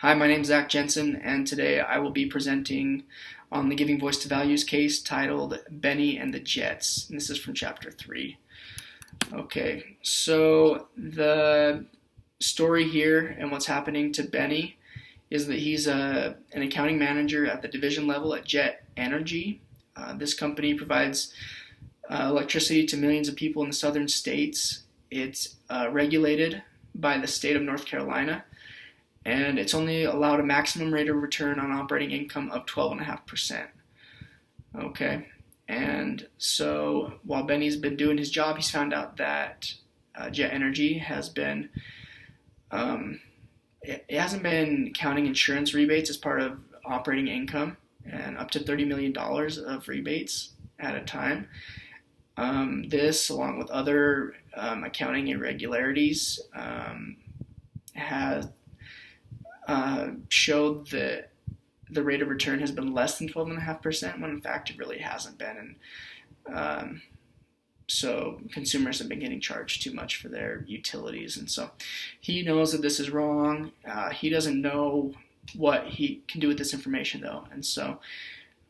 Hi, my name is Zach Jensen, and today I will be presenting on the Giving Voice to Values case titled Bennie and the Jets. And this is from Chapter 3. Okay, so the story here and what's happening to Bennie is that he's an accounting manager at the division level at Jet Energy. This company provides electricity to millions of people in the southern states. It's regulated by the state of North Carolina, and it's only allowed a maximum rate of return on operating income of 12.5%. Okay, and so while Bennie's been doing his job, he's found out that Jet Energy has been, it hasn't been counting insurance rebates as part of operating income, and up to $30 million of rebates at a time. This, along with other accounting irregularities, has showed that the rate of return has been less than 12.5%, when in fact it really hasn't been. And so consumers have been getting charged too much for their utilities. And so he knows that this is wrong. He doesn't know what he can do with this information, though. And so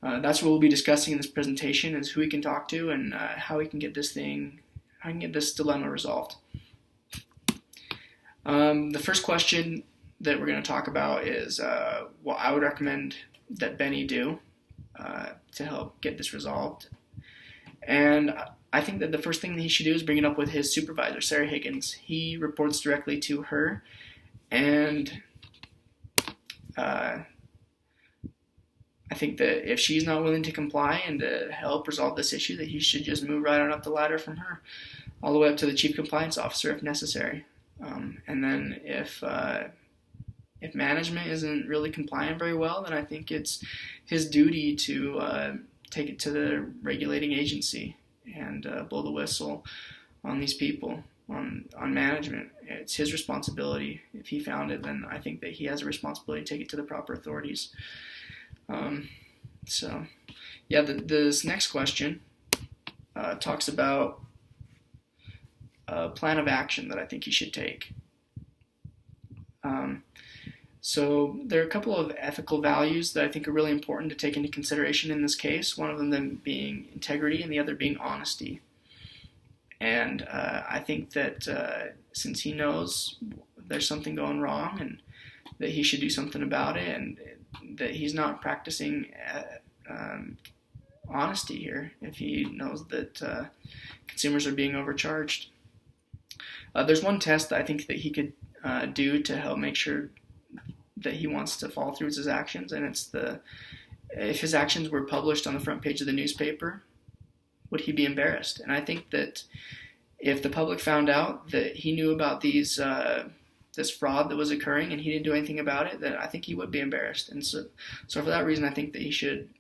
that's what we'll be discussing in this presentation, is who he can talk to and how he can get this dilemma resolved. The first question that we're going to talk about is what I would recommend that Bennie do to help get this resolved. And I think that the first thing that he should do is bring it up with his supervisor, Sarah Higgins. He reports directly to her, and I think that if she's not willing to comply and to help resolve this issue, that he should just move right on up the ladder from her, all the way up to the chief compliance officer if necessary. And then if management isn't really compliant very well, then I think it's his duty to take it to the regulating agency and blow the whistle on these people, on management. It's his responsibility. If he found it, then I think that he has a responsibility to take it to the proper authorities. This next question talks about a plan of action that I think he should take. So there are a couple of ethical values that I think are really important to take into consideration in this case, one of them being integrity and the other being honesty. And I think that since he knows there's something going wrong and that he should do something about it, and that he's not practicing honesty here if he knows that consumers are being overcharged. There's one test that I think that he could do to help make sure that he wants to follow through with his actions, and it's if his actions were published on the front page of the newspaper, would he be embarrassed? And I think that if the public found out that he knew about this fraud that was occurring and he didn't do anything about it, then I think he would be embarrassed. And so for that reason, I think that he should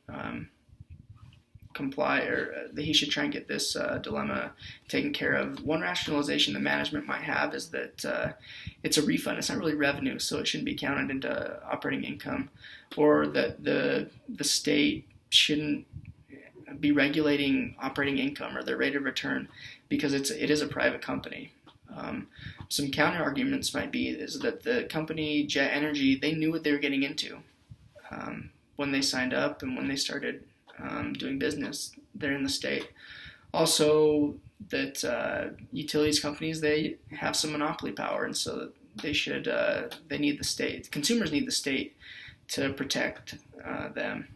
comply, or that he should try and get this dilemma taken care of. One rationalization that management might have is that it's a refund. It's not really revenue, so it shouldn't be counted into operating income, or that the state shouldn't be regulating operating income or their rate of return because it is a private company. Some counter arguments might be is that the company Jet Energy, they knew what they were getting into when they signed up and when they started doing business there in the state. Also, that utilities companies, they have some monopoly power, and so they need the state. Consumers need the state to protect them.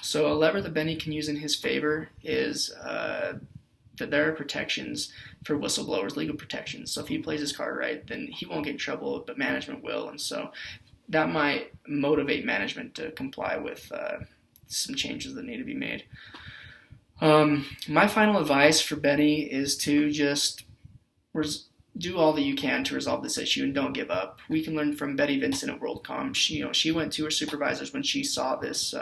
So a lever that Bennie can use in his favor is that there are protections for whistleblowers, legal protections. So if he plays his card right, then he won't get in trouble, but management will. And so that might motivate management to comply with some changes that need to be made. My final advice for Bennie is to just do all that you can to resolve this issue and don't give up. We can learn from Betty Vincent at WorldCom. She went to her supervisors when she saw this,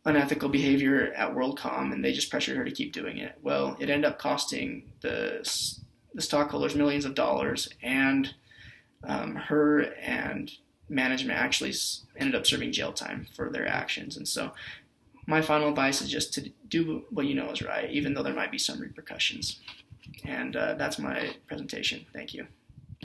unethical behavior at WorldCom, and they just pressured her to keep doing it. Well, it ended up costing the stockholders millions of dollars, and her and management actually ended up serving jail time for their actions. And so my final advice is just to do what you know is right, even though there might be some repercussions. And that's my presentation. Thank you.